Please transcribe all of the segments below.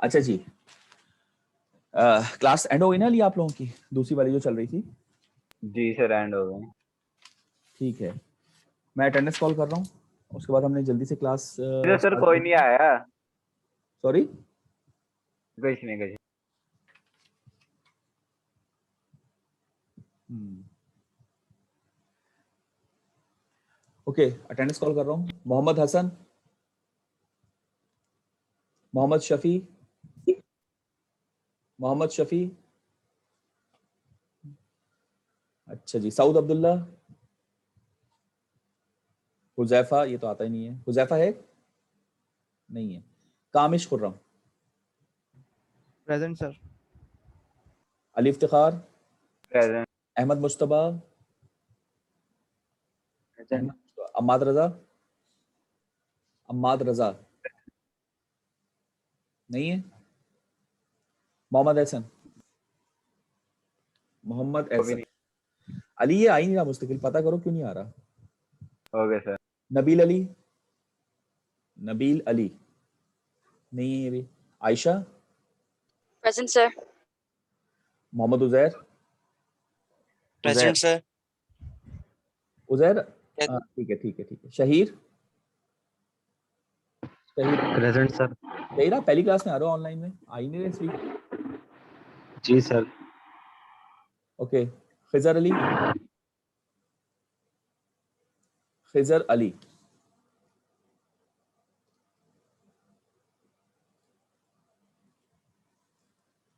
अच्छा जी, class and हो गई ना ली आप लोगों की, दूसरी वाली जो चल रही थी? जी सर, एंड हो गए। ठीक है, मैं अटेंडेंस कॉल कर रहा हूँ, उसके बाद हमने जल्दी से क्लास सर कोई नहीं आया। सॉरी, कुछ नहीं। ओके, अटेंडेंस कॉल कर रहा हूँ। मोहम्मद हसन, मोहम्मद शफी, मोहम्मद शफी, अच्छा जी, सऊद अब्दुल्ला, हुजैफा, ये तो आता ही नहीं है, हुजैफा है नहीं है, Kamish Khurram, present sir. Ali Iftikhar, present. Ahmad Mujtaba, Ammad Raza, Ammad Raza नहीं है, मोहम्मद एहसन, मोहम्मद एहसन, अली ये आ ही नहीं रहा, मुस्तकिल पता करो क्यों नहीं आ रहा। Okay sir. नबील अली, नबील अली नहीं है ये भी। Ayesha, present sir. Mohammad Uzair, present sir. Uzair ठीक है ठीक है ठीक है। Shaheer, Shaheer present sir. शहीर आप पहली क्लास में आ रहे हो, ऑनलाइन में आ ही नहीं रहे इस वीक। जी सर। ओके, खिजर अली, खिजर अली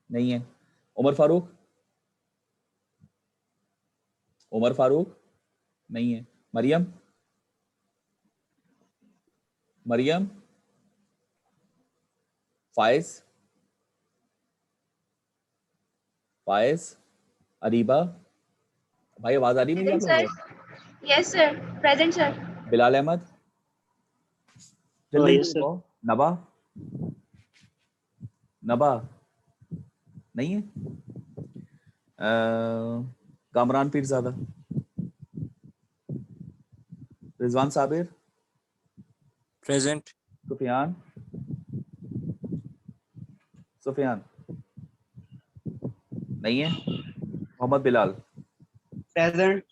नहीं है। उमर फारूक, उमर फारूक नहीं है। मरियम, मरियम, फायज, फायज, अरीबा, भाई आवाज आ रही है मेरी आप लोगों को? Yes sir, present sir. Bilal Ahmad, जल्दी yes, sir. बताओ। नबा, नबा नहीं है। कामरान पीरजादा, रिजवान साबिर, प्रेजेंट। सुफियान, सुफियान नहीं है। Mohammad Bilal, present.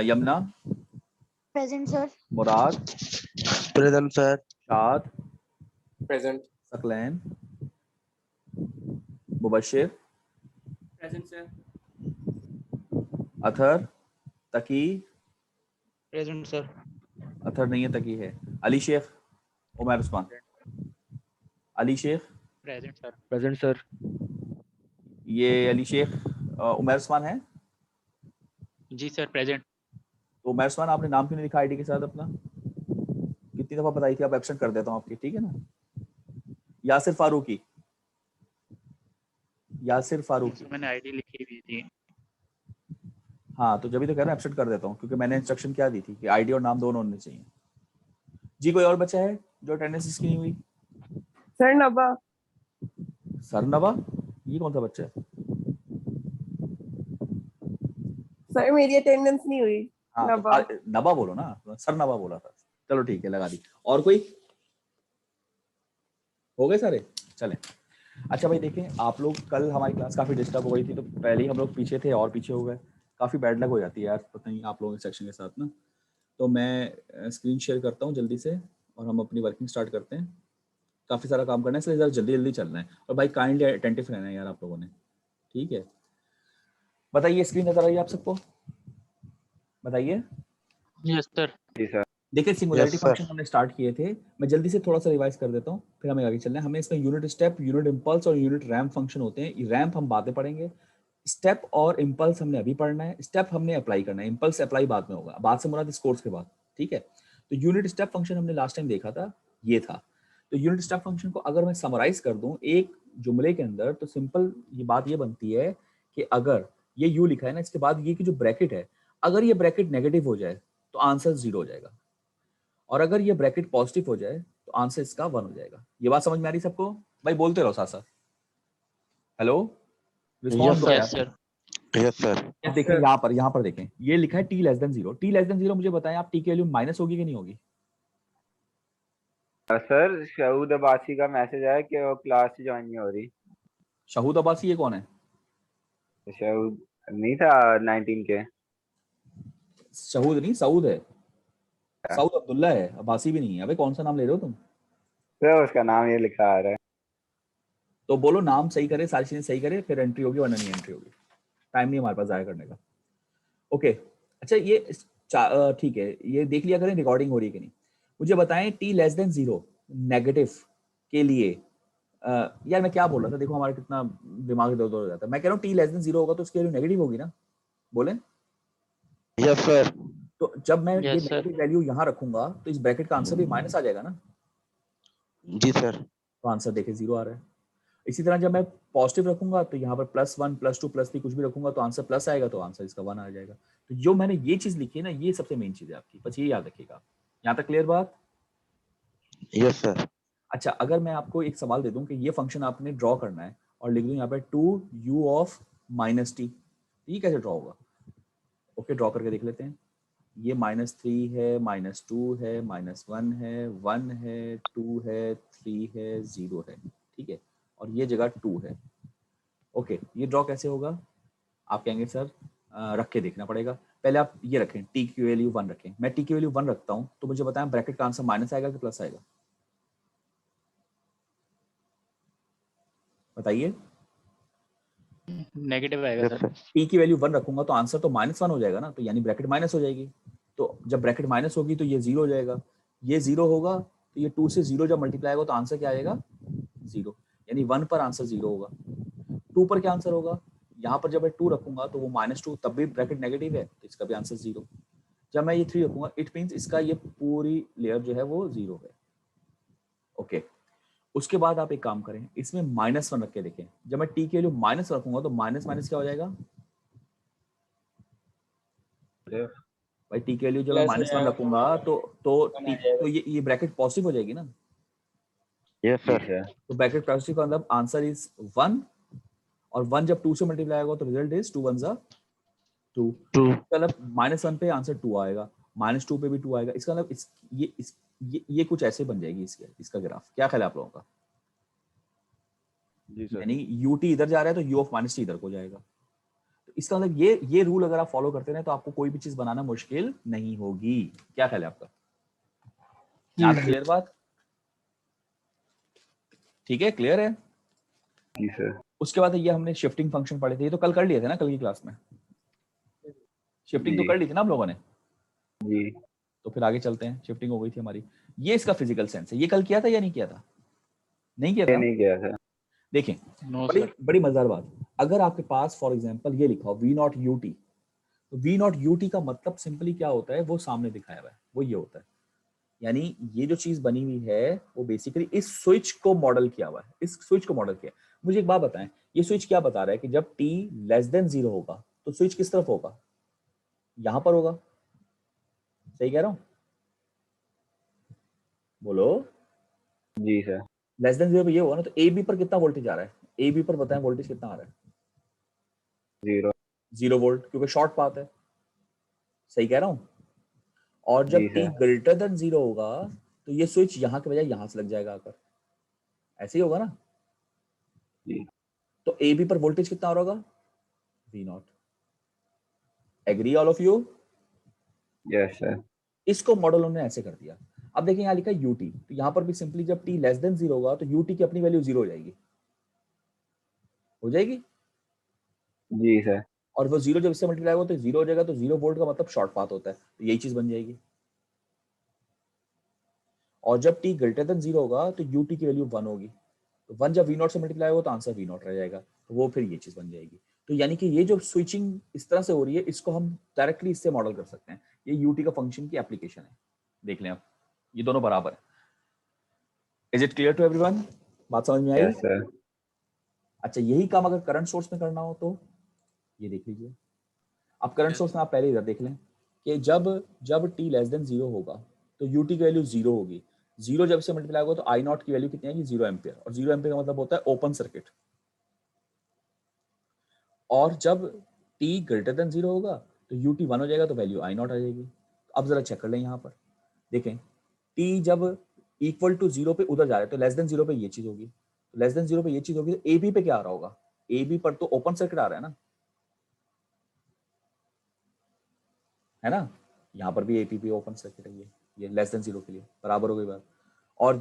Yamuna, present sir. Murad, present sir. Shad, present. Saqlain, Mubashir, present sir. Athar, Taqi, present sir. Athar नहीं है, तकी है। Ali Shaikh, Umar Usman, Ali Shaikh, present sir. Present sir. ये अली शेख उमर उस्मान है। जी सर, प्रेजेंट। तो उमर उस्मान आपने नाम क्यों नहीं लिखा आईडी के साथ अपना? कितनी दफा बताई थी, आप एब्सेंट कर देता हूँ आपकी, ठीक है ना। यासिर फारूकी, यासिर फारूकी, मैंने आईडी लिखी हुई थी। हाँ तो जब भी तो कह रहा हूँ एब्सेंट कर देता हूँ, क्योंकि मैंने इंस्ट्रक्शन क्या दी थी कि आईडी और नाम दोनों होने चाहिए। जी कोई और बच्चा है जो अटेंडेंस इसकी नहीं हुई? सर नबा। सर नबा, ये कौन सा बच्चा है? सर मेरी अटेंडेंस नहीं हुई। हाँ नबा। तो नबा बोलो ना, सर नबा बोला था। चलो ठीक है, लगा दी। और कोई? हो गए सारे? चलें। अच्छा भाई देखें, आप लोग कल हमारी क्लास काफ़ी डिस्टर्ब हो गई थी, तो पहले ही हम लोग पीछे थे और पीछे हो गए। काफ़ी बैड लग हो जाती है यार, पता नहीं आप लोगों के सेक्शन के साथ ना। तो मैं स्क्रीन शेयर करता हूँ जल्दी से और हम अपनी वर्किंग स्टार्ट करते हैं। काफ़ी सारा काम करना है, इसलिए ज़रा जल्दी जल्दी चलना है। और भाई काइंडली अटेंटिव रहना है यार आप लोगों ने, ठीक है। बताइए, स्क्रीन नजर आई आप सबको? बताइए। Yes sir. जी सर। देखिए सिंगुलैरिटी Yes, sir. फंक्शन हमने स्टार्ट किए थे, मैं जल्दी से थोड़ा सा रिवाइज कर देता हूँ, फिर हमें आगे चलना है। हमें इसमें यूनिट स्टेप, यूनिट इम्पल्स और यूनिट रैम्प फंक्शन होते हैं। रैम्प हम बातें पढ़ेंगे, स्टेप और इम्पल्स हमने अभी पढ़ना है, स्टेप हमने अप्लाई करना है, इम्पल्स अप्लाई बाद में होगा। बाद से मुराद इस कोर्स के बाद, ठीक है। तो यूनिट स्टेप फंक्शन हमने लास्ट टाइम देखा था, ये था। तो यूनिट स्टेप फंक्शन को अगर मैं समराइज कर दूं एक जुमले के अंदर, तो सिंपल ये बात ये बनती है कि अगर ये यू लिखा है ना, इसके बाद ये की जो ब्रैकेट है, अगर ये ब्रैकेट नेगेटिव हो जाए तो आंसर 0 हो जाएगा, और अगर ये ब्रैकेट पॉजिटिव हो जाए तो आंसर इसका 1 हो जाएगा। ये बात समझ में आ रही सबको? भाई बोलते रहो साथ साथ। हेलो, रिस्पॉन्स दो यार। सर। Yes sir. अब देखें यहाँ पर देखें, ये लिखा है t less than 0। t less than 0 मुझे बताएं आप, t की वैल्यू माइनस होगी कि नहीं होगी? सर शहूद अब्बासी का मैसेज आया कि वो क्लास ज्वाइन नहीं हो रही। शहूद अब्बासी ये कौन है? शहूद नहीं था 19 के। शहूद नहीं, सऊद है। सऊद अब्दुल्ला है, अब्बासी भी नहीं है। अबे कौन सा नाम ले रहे हो तुम? सर उसका नाम ये लिखा आ रहा है। तो बोलो नाम सही करे, सारी चीजें सही करे, फिर एंट्री होगी, वरना नहीं एंट्री होगी। टाइम नहीं हमारे पास जाया करने का। ओके, अच्छा ये ठीक है, ये देख लिया करें रिकॉर्डिंग हो रही है कि नहीं। मुझे बताएं टी लेस देन 0 नेगेटिव के लिए यार मैं क्या बोल रहा था, देखो हमारा कितना दिमाग इधर उधर हो जाता है। मैं कह रहा हूँ टी लेस देन 0 होगा तो उसकी वैल्यू नेगेटिव होगी ना, बोले? Yes sir. तो जब मैं ये Yes, sir. नेगेटिव वैल्यू यहाँ रखूंगा तो इस ब्रैकेट का आंसर भी माइनस आ जाएगा ना। जी सर। तो आंसर देखे 0 आ रहा है। इसी तरह जब मैं पॉजिटिव रखूंगा तो यहाँ पर +1 +2 +3 कुछ भी रखूंगा तो आंसर प्लस आएगा, तो आंसर इसका 1 आ जाएगा। तो जो मैंने ये चीज लिखी है ना, ये सबसे मेन चीज है आपकी, बस ये याद रखिएगा। यहाँ तक क्लियर बात? Yes sir. अच्छा, अगर मैं आपको एक सवाल दे दूं कि ये फंक्शन आपने ड्रॉ करना है और लिख दूं यहाँ पे 2u ऑफ -t, ये कैसे ड्रॉ होगा? ओके, ड्रॉ करके देख लेते हैं। ये -3 है, -2 है, -1 है, 1 है, 2 है, 3 है, 0 है, ठीक है, और ये जगह 2 है। ओके, ये ड्रॉ कैसे होगा? आप कहेंगे सर रख के देखना पड़ेगा। पहले आप ये रखें, टी की वैल्यू 1 रखें। मैं टी की वैल्यू 1 रखता हूँ तो मुझे बताएं ब्रैकेट का आंसर माइनस आएगा कि प्लस आएगा? बताइए। नेगेटिव आएगा यस सर। सर। टी की वैल्यू 1 रखूंगा तो आंसर तो -1 हो जाएगा ना, तो यानी ब्रैकेट माइनस हो जाएगी। तो जब ब्रैकेट माइनस होगी तो ये 0 हो जाएगा, ये 0 होगा, तो ये 2 से 0 जब मल्टीप्लाई होगा तो आंसर क्या आएगा? 0। यानी 1 पर आंसर 0 होगा। 2 पर क्या आंसर होगा? यहाँ पर जब मैं 2 रखूंगा तो वो -2, तब भी ब्रैकेट नेगेटिव है तो इसका भी आंसर 0। जब मैं ये 3 रखूंगा, इट मींस इसका ये पूरी लेयर जो है वो 0 है। ओके, उसके बाद आप एक काम करें, इसमें -1 रख के देखें। जब मैं टी के वैल्यू माइनस रखूंगा तो माइनस माइनस क्या हो जाएगा भाई? टी की वैल्यू जब मैं -1 रखूंगा तो ये ब्रैकेट पॉजिटिव हो जाएगी ना। यस जी सर। सर। तो ब्रैकेट पॉजिटिव का मतलब आंसर इज 1, और 1 जब 2 से मल्टीप्लाई होगा तो रिजल्ट इज 2 1 2। 2। मतलब -1 पे आंसर 2 आएगा, -2 पे भी 2 आएगा। इसका मतलब ये कुछ ऐसे बन जाएगी इसका ग्राफ। क्या ख्याल है आप लोगों का? जी सर। यानी ut इधर जा रहा है तो u ऑफ -t इधर को जाएगा। तो इसका मतलब ये रूल अगर आप फॉलो करते रहे तो आपको कोई भी चीज बनाना मुश्किल नहीं होगी। क्या ख्याल है आपका? यहाँ तक क्लियर बात? ठीक है, क्लियर है? जी सर। उसके बाद ये हमने शिफ्टिंग फंक्शन पढ़े थे, ये तो कल कर लिए थे ना, कल की क्लास में शिफ्टिंग तो जी। कर ली थी ना आप लोगों ने। जी। तो फिर आगे चलते हैं, शिफ्टिंग हो गई थी हमारी। ये इसका फिजिकल सेंस है। ये कल किया था या नहीं किया था? नहीं किया ये था। नहीं गया सर। देखें, नो बड़ी सर। बड़ी मजेदार बात, अगर आपके पास फॉर एग्जांपल ये लिखा हो v0 ut, तो v0 ut का मतलब सिंपली क्या होता है, वो सामने दिखाया हुआ है, वो ये होता है। यानी ये जो चीज बनी हुई है वो बेसिकली इस स्विच को मॉडल किया हुआ है, इस स्विच को मॉडल किया। मुझे एक बात बताएं, ये स्विच क्या बता रहा है कि जब t लेस देन 0 होगा तो स्विच किस तरफ होगा? यहां पर होगा। सही कह रहा हूं? बोलो। जी सर। लेस देन 0 पे ये होगा ना, तो ए बी पर कितना वोल्टेज आ रहा है? ए बी पर बताएं वोल्टेज कितना आ रहा है? 0। 0 वोल्ट, क्योंकि शॉर्ट पाथ है। सही कह रहा हूं? और जी जब t सर। ग्रेटर देन 0 होगा तो ये स्विच यहां के बजाय यहां से लग जाएगा आकर। ऐसे ही होगा ना। जी। तो ए बी पर वोल्टेज कितना आ रहा होगा? v0। Agree all of you? Yes sir. इसको मॉडल उन्होंने ऐसे कर दिया। अब देखिए यहाँ लिखा है ut, तो यहाँ पर भी सिंपली जब t लेस देन 0 होगा तो ut की अपनी वैल्यू 0 हो जाएगी। हो जाएगी। जी सर। और वो 0 जब इससे मल्टीप्लाई होगा तो 0 हो जाएगा, तो 0 वोल्ट का मतलब शॉर्ट पाथ होता है, तो यही चीज बन जाएगी। और जब t ग्रेटर देन 0 होगा तो ut की वैल्यू 1 होगी, तो 1 जब v0 से मल्टीप्लाई होगा तो आंसर v0 रह जाएगा, तो वो फिर ये चीज बन जाएगी। तो यानी कि ये जो स्विचिंग इस तरह से हो रही है, इसको हम डायरेक्टली इससे मॉडल कर सकते हैं। ये ut का फंक्शन की एप्लीकेशन है। देख लें आप, ये दोनों बराबर है। Is it clear to everyone? बात समझ में आई? Yes sir. अच्छा, यही काम अगर करंट सोर्स में करना हो तो ये देख लीजिए। अब करंट सोर्स में आप पहले इधर देख लें कि जब t लेस देन 0 होगा तो ut की वैल्यू 0 होगी। 0 जब से मल्टीप्लाई होगा तो I0 की वैल्यू कितनी आएगी? 0 एम्पियर। और 0 एम्पियर का मतलब होता है ओपन सर्किट। और जब t ग्रेटर देन 0 होगा तो ut 1 हो जाएगा, तो वैल्यू I0 आ जाएगी। अब जरा चेक कर लें यहाँ पर, देखें t जब इक्वल टू 0 पे उधर जा रहे हैं, तो लेस देन 0 पे ये चीज होगी, तो लेस देन 0 पे ये चीज होगी, तो ए बी पे क्या आ रहा होगा, ए बी पर तो ओपन सर्किट आ रहा है ना, यहाँ पर भी ए पी ओपन सर्किट है, ये लेस देन 0 के लिए बराबर हो गई बात। और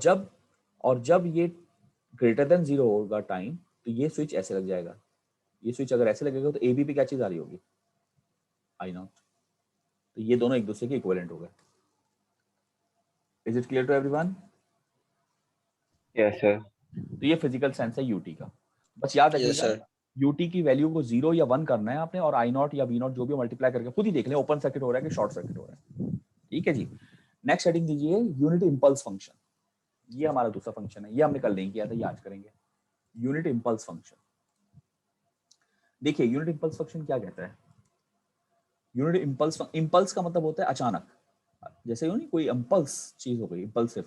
जब ये ग्रेटर देन 0 होगा टाइम, तो ये स्विच ऐसे लग जाएगा, ये स्विच अगर ऐसे लगेगा तो ए बी पे क्या चीज आ रही होगी, आई नॉट, तो ये दोनों एक दूसरे के इक्विवेलेंट हो गए। Is it clear to everyone? Yes sir. तो ये फिजिकल सेंस है यूटी का। बस याद Yes, रखिएगा sir. यूटी की वैल्यू को 0 या 1 करना है आपने, और आई नॉट या वी नॉट जो भी मल्टीप्लाई करके खुद ही देख लें ओपन सर्किट हो रहा है कि शॉर्ट सर्किट हो रहा है। ठीक है जी, नेक्स्ट हेडिंग दीजिए यूनिट इंपल्स फंक्शन। ये हमारा दूसरा फंक्शन है, ये हमने कल नहीं किया था, ये आज करेंगे। यूनिट इंपल्स फंक्शन, देखिए यूनिट इंपल्स फंक्शन क्या कहता है। यूनिट इंपल्स का मतलब होता है अचानक, जैसे नहीं कोई इंपल्स चीज हो गई, इंपल्सिव।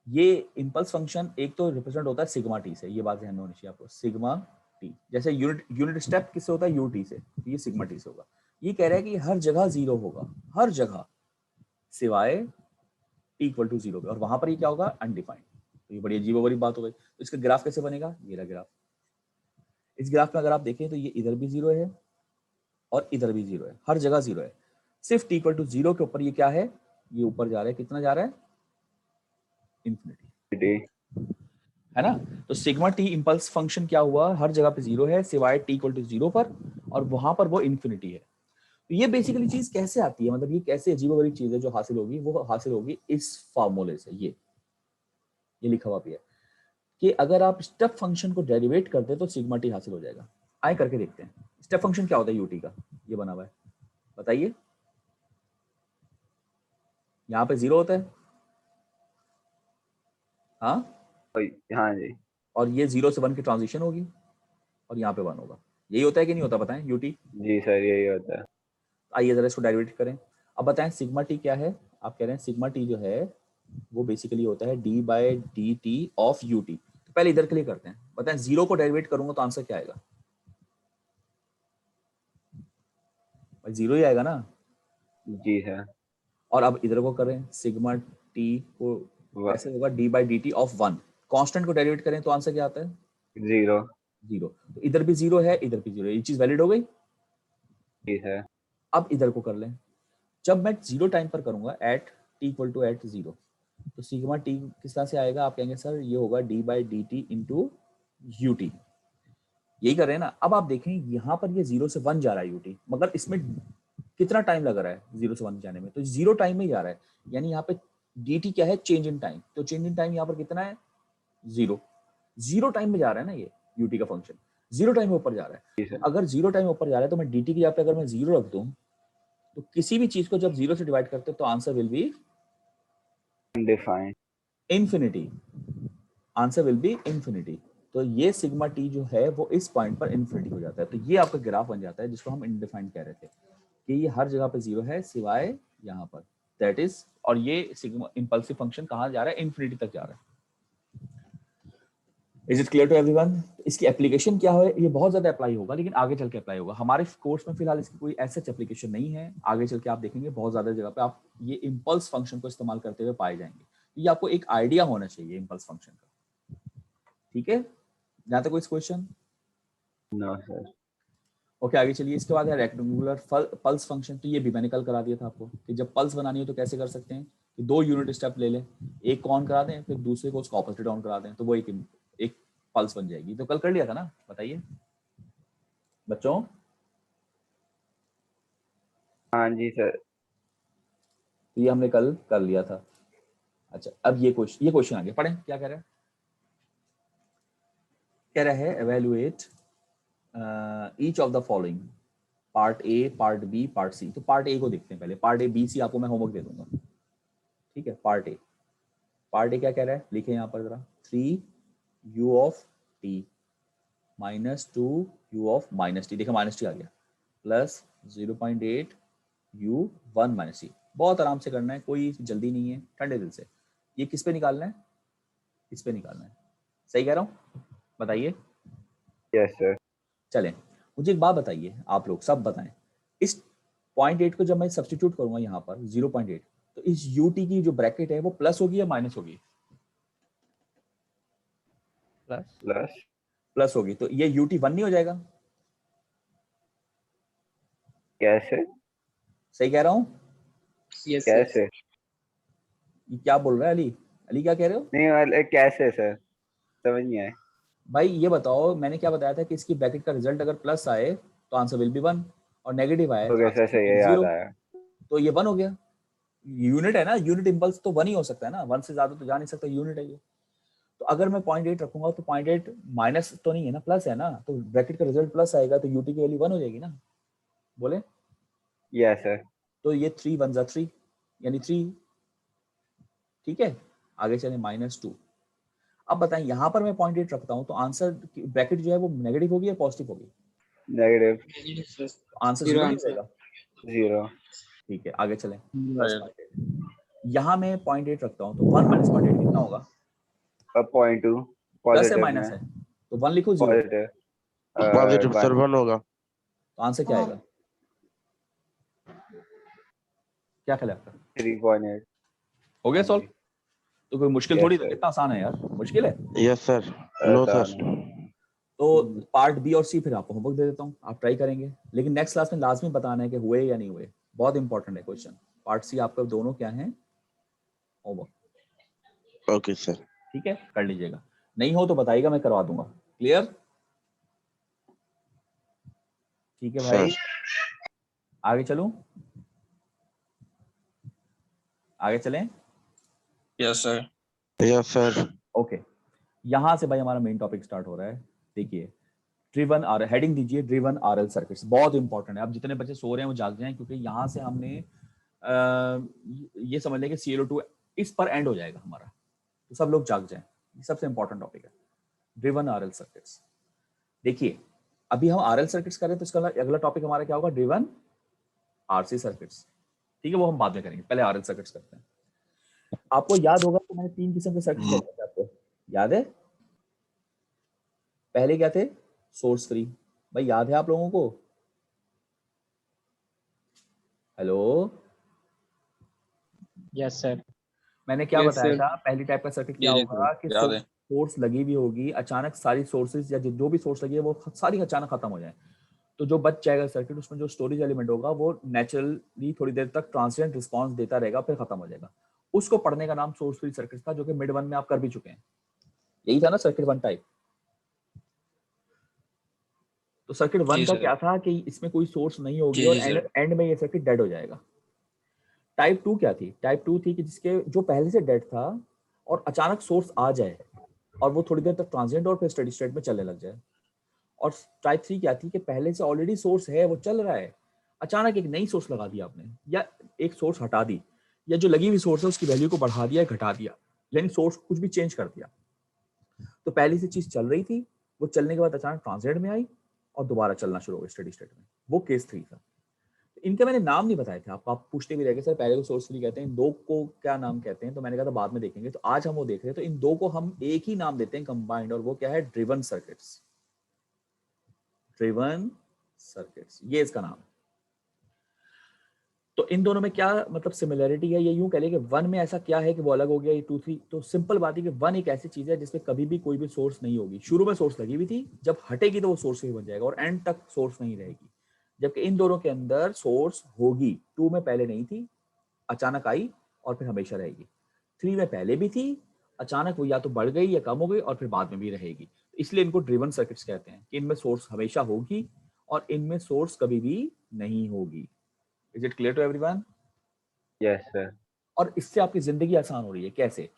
ये इंपल्स फंक्शन एक तो रिप्रेजेंट होता है सिग्मा टी से, ये बात ध्यान में होनी चाहिए आपको, सिग्मा टी। जैसे यूनिट स्टेप किससे होता है, यूटी से, तो ये सिग्मा टी से होगा। ये कह रहा है कि हर जगह 0 होगा, हर जगह सिवाय टी इक्वल टू 0 पे, और वहां पर ये क्या होगा, अनडिफाइंड। तो ये बड़ी अजीब बड़ी बात हो गई। तो इसका ग्राफ कैसे बनेगा, ये रहा ग्राफ। इस ग्राफ में अगर आप देखें तो ये इधर भी 0 है और इधर भी 0 है, हर जगह 0 है। सिर्फ टी इक्वल टू 0 के ऊपर ये क्या है, ये ऊपर जा रहा है, कितना जा रहा है, इंफिनिटी, है ना। तो सिग्मा टी इंपल्स फंक्शन क्या हुआ, हर जगह पे 0 है सिवाय टी इक्वल टू 0 पर, और वहां पर वो इंफिनिटी है। तो ये बेसिकली चीज कैसे आती है, मतलब ये कैसे अजीबोगरीब चीज है जो हासिल होगी, वो हासिल होगी इस फार्मूले से। ये लिखा हुआ भी है कि अगर आप स्टेप फंक्शन को डेरिवेट करते तो सिग्मा टी हासिल हो जाएगा। आए करके देखते हैं स्टेप फंक्शन क्या होता है यूटी का, ये बना हुआ है, बताइए। यहाँ पे 0 होता है, हाँ जी। और ये 0 से 1 की ट्रांजिशन होगी, और यहाँ पे 1 होगा। यही होता है कि नहीं होता, बताएं यूटी। जी सर, यही होता है। आइए जरा इसको डेरिवेट करें। अब बताएं सिग्मा टी क्या है, आप कह रहे हैं सिग्मा टी जो है वो बेसिकली होता है D by D T of U T. तो पहले इधर के लिए करते हैं, बताएं 0 को डेरिवेट करूंगा तो आंसर क्या आएगा, भाई 0 ही आएगा ना। जी सर। और अब इधर को करें, सिग्मा टी को कैसे होगा, D by D T of 1। Constant को डेरिवेट करें तो आंसर क्या आता है, 0। तो इधर भी 0 है, इधर भी 0 है, ये चीज वैलिड हो गई। जी सर। अब इधर को कर लें, जब मैं 0 टाइम पर करूंगा at T equal to at 0, तो सिग्मा टी किस तरह से आएगा, आप कहेंगे सर ये होगा D by D T into U T. यही कर रहे हैं ना। अब आप देखें यहाँ पर ये 0 से 1 जा रहा है यूटी, मगर इसमें कितना टाइम लग रहा है 0 से 1 जाने में, तो 0 टाइम में जा रहा है, यानी यहाँ पे dt क्या है, चेंज इन टाइम। तो चेंज इन टाइम यहाँ पर कितना है, 0 टाइम में जा रहा है ना ये ut का फंक्शन, 0 टाइम में ऊपर जा रहा है। अगर 0 टाइम ऊपर जा रहा है तो मैं dt की जगह पे अगर मैं 0 रख दूं, तो किसी भी चीज को जब 0 से डिवाइड करते हैं तो answer will be undefined, infinity. Answer will be infinity. तो ये सिग्मा टी जो है वो इस पॉइंट पर इंफिनिटी हो जाता है। तो ये आपका ग्राफ बन जाता है जिसको हम इनडिफाइंड कह रहे थे कि ये हर जगह पे 0 है सिवाय यहाँ पर, दैट इज। और ये सिग्मा इंपल्सिव फंक्शन कहाँ जा रहा है, इंफिनिटी तक जा रहा है। Is it clear to everyone? इसकी एप्लीकेशन क्या है, ये बहुत ज्यादा अप्लाई होगा लेकिन आगे चल के अप्लाई होगा। हमारे कोर्स में फिलहाल इसकी कोई ऐसा एप्लीकेशन नहीं है, आगे चल के आप देखेंगे बहुत ज्यादा जगह पे आप ये इंपल्स फंक्शन को इस्तेमाल करते हुए पाए जाएंगे। ये आपको एक आइडिया होना चाहिए इंपल्स फंक्शन का, ठीक है। जहाँ तक कोई क्वेश्चन? No sir. ओके, आगे चलिए। इसके बाद है रेक्टेंगुलर पल्स फंक्शन। तो ये भी मैंने कल करा दिया था आपको कि जब पल्स बनानी हो तो कैसे कर सकते हैं कि 2 यूनिट स्टेप ले लें, एक को ऑन करा दें फिर दूसरे को उसका ऑपोजिट ऑन करा दें, तो वो एक पल्स बन जाएगी। तो कल कर लिया था ना, बताइए बच्चों। हाँ जी सर। तो ये हमने कल कर लिया था। अच्छा, अब ये क्वेश्चन आगे पढ़ें, क्या कह रहा है। कह रहा है evaluate each of the following, part A, part B, part C. तो पार्ट ए को देखते हैं पहले। पार्ट ए बी सी आपको मैं होमवर्क दे दूंगा, ठीक है। पार्ट ए क्या कह रहा है, लिखे यहाँ पर जरा। 3u of t minus 2u of minus T, देखा माइनस टी आ गया, प्लस 0.8u 1 माइनस टी। बहुत आराम से करना है, कोई जल्दी नहीं है, ठंडे दिल से। ये किस पे निकालना है, इस पे निकालना है, सही कह रहा हूँ, बताइए। Yes sir. चलें, मुझे एक बात बताइए, आप लोग सब बताएं, इस 0.8 को जब मैं सब्स्टिट्यूट करूंगा यहाँ पर 0.8, तो इस ut की जो ब्रैकेट है वो प्लस होगी या माइनस होगी, प्लस प्लस होगी तो ये यूटी 1 नहीं हो जाएगा? कैसे सही कह रहा हूँ? कैसे ये क्या बोल रहा है अली? अली क्या कह रहे हो? नहीं कैसे सर, समझ नहीं आया। भाई ये बताओ, मैंने क्या बताया था कि इसकी ब्रैकेट का रिजल्ट अगर प्लस आए तो आंसर विल बी 1 और नेगेटिव आए तो तो कैसे आंसर सही है, 0। याद आया। तो ये 1 हो गया। यूनिट है ना, यूनिट इंपल्स तो 1 ही हो सकता है ना, 1 से ज्यादा तो जा नहीं सकता, यूनिट है ये। तो अगर मैं 0.8 रखूंगा तो 0.8 माइनस तो नहीं है ना, प्लस है ना, तो ब्रैकेट का रिजल्ट प्लस आएगा तो यूटी की वैल्यू 1 हो जाएगी ना, बोले? Yes sir. तो ये 3 1 3 यानी 3। ठीक है, आगे चले -2। अब बताएं यहाँ पर मैं 0.8 रखता हूँ तो आंसर ब्रैकेट जो है वो नेगेटिव होगी या पॉजिटिव होगी? नेगेटिव। आंसर 0 नहीं होगा। 0। ठीक है, आगे चलें। यहाँ मैं 0.8 रखता हूँ तो 1 माइनस 0.8 कितना होगा? 0.2 प्लस है पॉजिटिव माइनस में। है? तो 1 लिखो, 0। पॉजिटिव पॉजिटिव सर 1 होगा। तो आंसर क्या आएगा? क्या ख्याल है आपका? 3.8 हो गया सॉल्व? तो कोई मुश्किल थोड़ी था, sir. कितना आसान है यार, मुश्किल है? Yes sir. No sir. तो पार्ट बी और सी फिर आपको होमवर्क दे देता हूँ, आप ट्राई करेंगे, लेकिन नेक्स्ट क्लास में लाजमी बताना है कि हुए या नहीं हुए। बहुत इंपॉर्टेंट है क्वेश्चन। पार्ट सी आपका दोनों क्या है, होमवर्क। Okay sir. ठीक है, कर लीजिएगा। नहीं हो तो बताइएगा, मैं करवा दूंगा। क्लियर? ठीक है भाई, आगे चलूं? आगे चलें? Yes sir. Yes sir. Okay, यहां से भाई हमारा मेन टॉपिक स्टार्ट हो रहा है। देखिए, ड्रिवन आर, हेडिंग दीजिए ड्रिवन आरएल सर्किट्स। बहुत इंपॉर्टेंट है। अब जितने बच्चे सो रहे हैं वो जाग जाएं, क्योंकि यहाँ से हमने ये समझ लें कि ClO2 इस पर एंड हो जाएगा हमारा, तो सब लोग जाग जाएं। ये सबसे इंपॉर्टेंट टॉपिक है, ड्रिवन आरएल सर्किट्स। देखिए, अभी हम आरएल सर्किट्स कर रहे हैं, तो इसका अगला टॉपिक हमारा क्या होगा? Driven RC circuits. ठीक है, वो हम बाद में करेंगे, पहले आरएल सर्किट्स करते हैं। आपको याद होगा तो मैंने 3 किस्म के सर्किट बताए थे आपको, याद है? पहले क्या थे? Source free. भाई याद है आप लोगों को? Hello, yes sir. मैंने क्या Yes, बताया sir. था? पहली टाइप का सर्किट क्या होगा कि याद है। सोर्स लगी हुई होगी, अचानक सारी सोर्सेज या जो भी सोर्स लगी है वो सारी अचानक खत्म हो जाए, तो जो बच जाएगा सर्किट, उसमें जो स्टोरेज एलिमेंट होगा वो नेचुरली थोड़ी देर तक ट्रांसिएंट रिस्पांस देता रहेगा, फिर खत्म हो जाएगा। उसको पढ़ने का नाम सोर्स फ्री सर्किट था, जो कि मिड 1 में आप कर भी चुके हैं। यही था ना सर्किट 1 टाइप? तो सर्किट 1 जी का सर। क्या था कि इसमें कोई सोर्स नहीं होगी जी और जी सर। एंड में ये सर्किट डेड हो जाएगा। टाइप 2 क्या थी? टाइप 2 थी कि जिसके जो पहले से डेड था और अचानक सोर्स आ जाए और वो थोड़ी देर तक ट्रांजिएंट और फिर स्टेडी स्टेट में चलने लग जाए। और टाइप 3 क्या थी कि पहले से ऑलरेडी सोर्स है, वो चल रहा है, अचानक एक नई सोर्स लगा दिया आपने, या एक सोर्स हटा दी, या जो लगी हुई सोर्स है उसकी वैल्यू को बढ़ा दिया, घटा दिया, यानी सोर्स कुछ भी चेंज कर दिया। तो पहली से चीज चल रही थी, वो चलने के बाद अचानक ट्रांजिएंट में आई और दोबारा चलना शुरू हो गया स्टेडी स्टेट में। वो केस 3 था। इनके मैंने नाम नहीं बताए थे, आप पूछते भी रह गए सर पहले को सोर्स फ्री कहते हैं, दो को क्या नाम कहते हैं, तो मैंने कहा था बाद में देखेंगे। तो आज हम वो देख रहे हैं, तो इन दो को हम एक ही नाम देते हैं कंबाइंड, और वो क्या है? Driven circuits. ड्रिवन सर्किट्स, ये इसका नाम है। तो इन दोनों में क्या मतलब सिमिलरिटी है? ये यूं कह ले कि 1 में ऐसा क्या है कि वो अलग हो गया, ये 2 3, तो सिंपल बात है कि 1 एक ऐसी चीज है जिसमें कभी भी कोई भी सोर्स नहीं होगी। शुरू में सोर्स लगी हुई थी, जब हटेगी तो वो सोर्स ही बन जाएगा और एंड तक सोर्स नहीं रहेगी। जबकि इन दोनों के अंदर सोर्स होगी। 2 में पहले नहीं थी, अचानक आई और फिर हमेशा रहेगी। 3 में पहले भी थी, अचानक वो या तो बढ़ गई या कम हो गई और फिर बाद में भी रहेगी। तो इसलिए इनको ड्रिवन सर्किट्स कहते हैं कि इनमें सोर्स हमेशा होगी और इनमें सोर्स कभी भी नहीं होगी। Is it clear to everyone? Yes sir. और इससे आपकी जिंदगी आसान हो रही है। कैसे?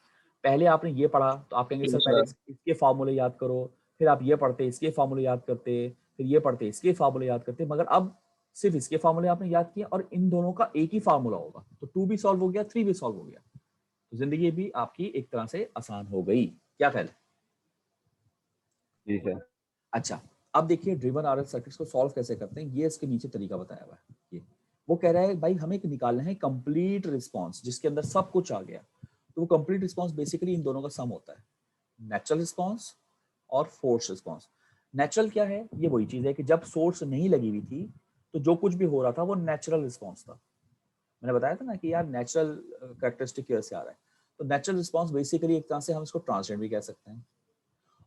पहले आपने ये पढ़ा तो आप कहेंगे सर पहले इसके फार्मूले याद करो, फिर आप ये पढ़ते इसके फार्मूले याद करते, फिर ये पढ़ते इसके फार्मूले याद करते, मगर अब सिर्फ इसके फार्मूले आपने याद किए और इन दोनों का एक ही फार्मूला होगा, तो 2 भी सॉल्व हो गया, 3 भी सॉल्व हो गया, तो जिंदगी भी आपकी एक तरह से आसान हो गई। क्या ख्याल है? जी सर। अच्छा, अब देखिए ड्रिवन आरएल सर्किट्स को सॉल्व कैसे करते हैं, ये इसके नीचे तरीका बताया हुआ है। ये वो कह रहा है भाई हमें एक निकालना है कंप्लीट रिस्पांस जिसके अंदर सब कुछ आ गया। तो वो कंप्लीट रिस्पांस बेसिकली इन दोनों का सम होता है, नेचुरल रिस्पांस और फोर्स रिस्पांस। नेचुरल क्या है? ये वही चीज है कि जब सोर्स नहीं लगी हुई थी तो जो कुछ भी हो रहा था वो नेचुरल रिस्पांस था। मैंने बताया था ना कि यार नेचुरल कैरेक्टरिस्टिक कैसे आ रहा है। तो नेचुरल रिस्पांस बेसिकली एक तरह से हम इसको ट्रांजिएंट भी कह सकते हैं।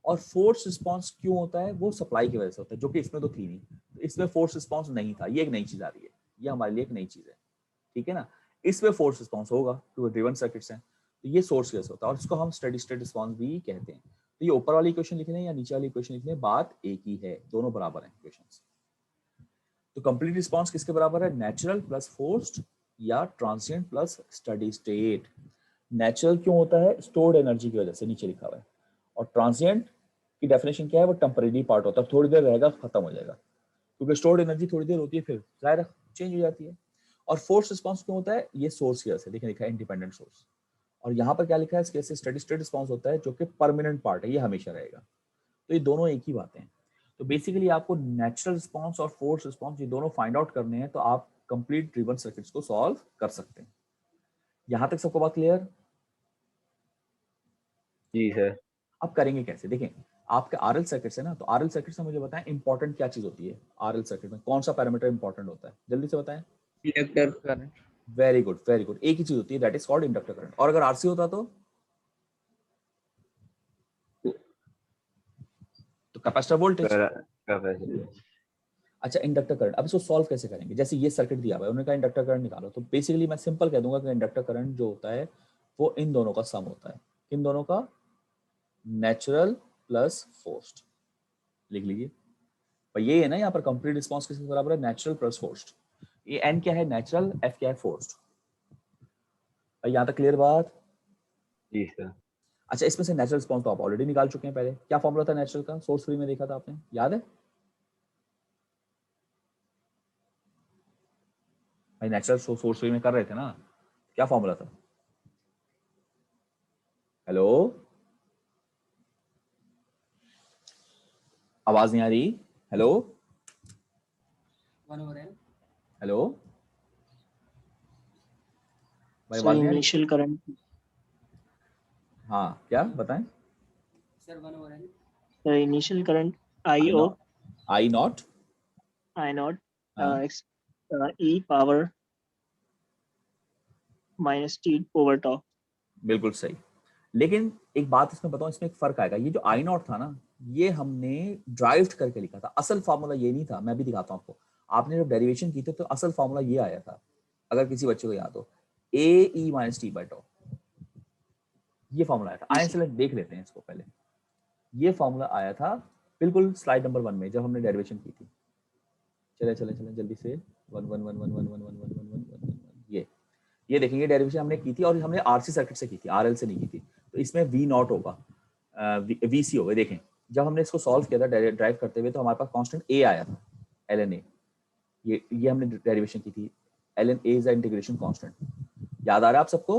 और फोर्स रिस्पॉन्स क्यों होता है, वो सप्लाई की वजह से होता है, जो कि इसमें तो थी नहीं। तो इसमें फोर्स रिस्पॉन्स नहीं था, ये एक नई चीज आ रही है, ये हमारे लिए एक नई चीज है, ठीक है ना। इसमें फोर्स रिस्पॉन्स होगा क्योंकि ड्रिवन सर्किट्स हैं, तो ये सोर्स केस होता है और इसको हम स्टेडी स्टेट रिस्पॉन्स भी कहते हैं। तो ये ऊपर वाली इक्वेशन लिख लें या नीचे वाली इक्वेशन लिख लें, बात एक ही है, दोनों बराबर हैं इक्वेशंस। तो कंप्लीट रिस्पॉन्स किसके बराबर है, नेचुरल प्लस फोर्स्ड या transient plus steady state. Natural क्यों होता है, स्टोर्ड एनर्जी की वजह से, नीचे लिखा हुआ है। और ट्रांसिएंट की डेफिनेशन क्या है, वो टेम्परेरी पार्ट होता है, थोड़ी देर रहेगा खत्म हो जाएगा, क्योंकि स्टोर्ड एनर्जी थोड़ी देर होती है फिर जाहिर चेंज हो जाती है। और फोर्स रिस्पॉन्स क्यों होता है, ये सोर्स की वजह से, देखिए लिखा है इंडिपेंडेंट सोर्स। और यहाँ पर क्या लिखा है, इसके स्टेडी स्टेट रिस्पॉन्स होता है जो कि परमानेंट पार्ट है, ये हमेशा रहेगा। तो ये दोनों एक ही बातें हैं। तो बेसिकली आपको नेचुरल रिस्पॉन्स और फोर्स रिस्पॉन्स ये दोनों फाइंड आउट करने हैं, तो आप कंप्लीट ड्रिवन सर्किट्स को सॉल्व कर सकते हैं। यहां तक सबको बात क्लियर? जी सर। आप करेंगे कैसे, देखें आपके आरएल सर्किट्स है ना, तो आरएल सर्किट से मुझे बताएं इंपॉर्टेंट क्या चीज होती है आरएल सर्किट में, कौन सा पैरामीटर इंपॉर्टेंट होता है, जल्दी से बताएं। Inductor current. Very good very good, एक ही चीज होती है, that is called inductor current. और अगर आरसी होता तो कैपेसिटर वोल्टेज। अच्छा इंडक्टर करंट, अब इसको सॉल्व कैसे करेंगे, जैसे ये सर्किट दिया हुआ है, उन्होंने कहा इंडक्टर करंट निकालो, तो बेसिकली मैं सिंपल कह दूंगा कि इंडक्टर करंट जो होता है वो इन दोनों का सम होता है। इन दोनों का, नेचुरल प्लस फोर्स्ड, लिख लीजिए। पर ये है ना यहाँ पर कंप्लीट रिस्पांस किसके बराबर है, नेचुरल प्लस फोर्स्ड। ये एन क्या है नेचुरल, एफ क्या है फोर्स्ड। यहाँ तक क्लियर बात? जी सर। अच्छा इसमें से नेचुरल रिस्पांस तो आप ऑलरेडी निकाल चुके हैं, पहले क्या फॉर्मूला था नेचुरल का, सोर्स फ्री में देखा था आपने, याद है भाई, नेचुरल सोर्स फ्री में कर रहे थे ना, क्या फॉर्मूला था? हेलो, आवाज नहीं आ रही, हेलो हेलो भाई, आवाज नहीं आ रही। इनिशियल करंट हाँ क्या बताएं sir, initial current I o I naught I naught e power minus t over tau. बिल्कुल सही। लेकिन एक बात इसमें बताऊं, इसमें एक फर्क आएगा, ये जो आई नॉट था ना, ये हमने ड्राइव्ड करके लिखा था, असल फार्मूला ये नहीं था, मैं भी दिखाता हूं आपको। आपने जब डेरिवेशन की थी तो असल फार्मूला ये आया था, अगर किसी बच्चे को याद हो, ए ई माइनस टी बाई टॉ, ये फार्मूला आया था। आए चले देख लेते हैं इसको पहले। ये फार्मूला आया था बिल्कुल स्लाइड नंबर 1 में जब हमने डेरिवेशन की थी। चले चले चले जल्दी से, 1 1 1 1 1 1 1 1 1 1 1 ये देखेंगे डेरिवेशन हमने की थी, और हमने आरसी सर्किट से की थी, आरएल से नहीं की थी। तो इसमें वी नॉट होगा, वी सी होगा। देखें जब हमने इसको सॉल्व किया था ड्राइव करते हुए, तो हमारे पास कांस्टेंट ए आया था, एल एन ए, ये हमने डेरिवेशन की थी, L N A is the integration constant. याद आ रहा है आप सबको?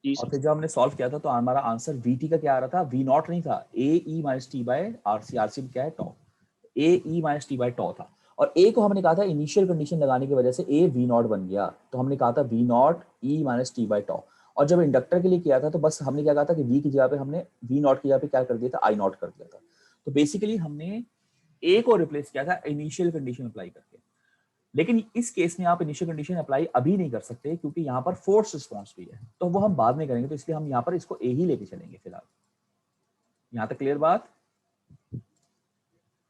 और फिर जब हमने सॉल्व किया था तो हमारा आंसर वी टी का क्या आ रहा था, वी नॉट नहीं था, A e minus t by R C, R C क्या है tau, A e minus t by tau था। और ए को हमने कहा था इनिशियल कंडीशन लगाने की वजह से ए वी नॉट बन गया, तो हमने कहा था V naught e minus t by tau. और जब इंडक्टर के लिए किया था तो बस हमने क्या कहा था कि वी की जगह पे हमने वी नॉट की जगह पे क्या कर दिया था, आई नॉट कर दिया था। तो बेसिकली हमने ए को रिप्लेस किया था इनिशियल कंडीशन अप्लाई करके। लेकिन इस केस में आप इनिशियल कंडीशन अप्लाई अभी नहीं कर सकते, क्योंकि यहाँ पर फोर्स रिस्पॉन्स भी है, तो वो हम बाद में करेंगे, तो इसलिए हम यहाँ पर इसको ए ही लेके चलेंगे फिलहाल। यहाँ तक क्लियर बात?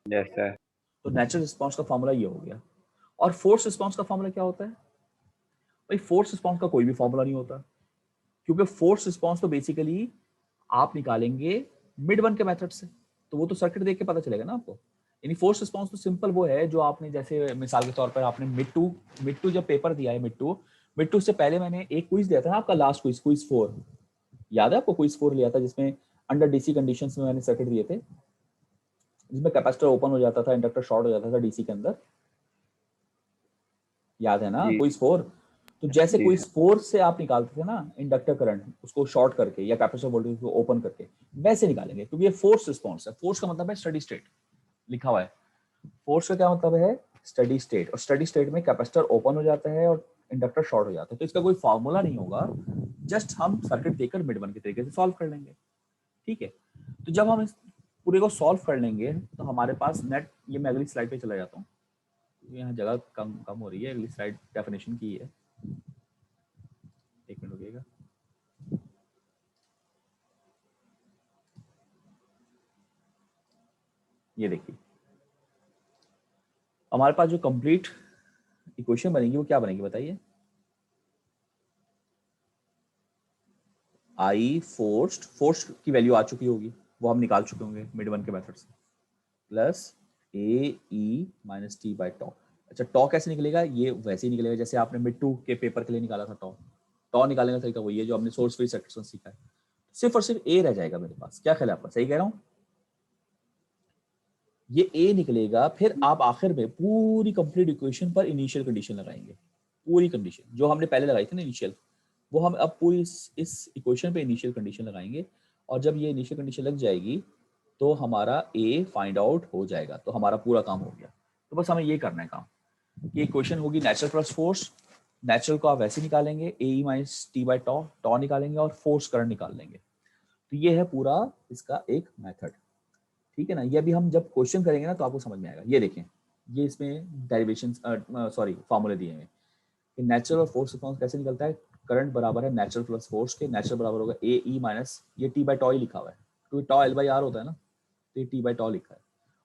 Yes sir. तो नेचुरल रिस्पॉन्स का फॉर्मूला ये हो गया। और फोर्स रिस्पॉन्स का फॉर्मूला क्या होता है भाई? फोर्स रिस्पॉन्स का कोई भी फॉर्मूला नहीं होता, क्योंकि फोर्स रिस्पॉन्स तो बेसिकली आप निकालेंगे मिड वन के मेथड से, तो वो तो सर्किट देख के पता चलेगा ना आपको। यानी फोर्स रिस्पॉन्स तो सिंपल वो है जो आपने, जैसे मिसाल के तौर पर आपने मिड टू जब पेपर दिया है, मिड टू से पहले मैंने एक क्विज दिया था ना आपका, लास्ट क्विज 4, याद है आपको? क्विज 4 लिया था जिसमें अंडर डीसी कंडीशंस में मैंने सर्किट दिए थे, जिसमें कैपेसिटर ओपन हो जाता था, इंडक्टर शॉर्ट हो जाता था डीसी के अंदर, याद है ना क्विज 4? तो जैसे क्विज 4 से आप निकालते थे ना इंडक्टर करंट, उसको शॉर्ट करके या कैपेसिटर वोल्टेज को ओपन करके, वैसे निकालेंगे, क्योंकि ये फोर्स रिस्पॉन्स है। फोर्स का मतलब है स्टडी स्टेट, लिखा हुआ है। फोर्स का क्या मतलब है, स्टडी स्टेट। और स्टडी स्टेट में कैपेसिटर ओपन हो जाता है और इंडक्टर शॉर्ट हो जाता है, तो इसका कोई फॉर्मूला नहीं होगा, जस्ट हम सर्किट देकर मिड वन के तरीके से सॉल्व कर लेंगे, ठीक है। तो जब हम इस पूरे को सॉल्व कर लेंगे तो हमारे पास नेट, ये मैं अगली स्लाइड पे चला जाता हूँ, यहाँ जगह कम हो रही है, अगली स्लाइड डेफिनेशन की है, एक मिनट रुकिएगा। ये देखिए हमारे पास जो कंप्लीट इक्वेशन बनेगी वो क्या बनेगी बताइए। आई फोर्स्ड की वैल्यू आ चुकी होगी, वो हम निकाल चुके होंगे मिड वन के मेथड से, plus A e minus t by टॉ। अच्छा टॉ कैसे निकलेगा, ये वैसे ही निकलेगा जैसे आपने मिड टू के पेपर के लिए निकाला था टॉ। टॉ निकालने का तरीका वही है जो हमने सोर्स फ्री सेक्शन सीखा है। सिर्फ और सिर्फ ए रह जाएगा मेरे पास। क्या ख्याल है आपका, सही कह रहा हूँ? ये ए निकलेगा, फिर आप आखिर में पूरी कंप्लीट इक्वेशन पर इनिशियल कंडीशन लगाएंगे। पूरी कंडीशन जो हमने पहले लगाई थी ना इनिशियल, वो हम अब पूरी इस इक्वेशन पे इनिशियल कंडीशन लगाएंगे। और जब ये इनिशियल कंडीशन लग जाएगी तो हमारा ए फाइंड आउट हो जाएगा, तो हमारा पूरा काम हो गया। तो बस हमें ये करना है काम कि इक्वेशन होगी नेचुरल प्लस फोर्स। नेचुरल को आप वैसे निकालेंगे ए ई माइनस टी बाई टॉ, टॉ निकालेंगे और फोर्स करंट निकाल लेंगे। तो ये है पूरा इसका एक मेथड, ठीक है ना। ये अभी हम जब क्वेश्चन करेंगे ना तो आपको समझ में आएगा। ये देखें, ये इसमें डेरिवेशन फार्मूले दिए हैं कि नेचुरल और फोर्स रिस्पांस कैसे निकलता है। करंट बराबर है नेचुरल प्लस फोर्स के, नेचुरल बराबर होगा ए ई माइनस ये टी बाई टॉ ही लिखा हुआ है, क्योंकि टॉ एल बाई आर होता है ना, तो ये टी बाई टॉ लिखा है।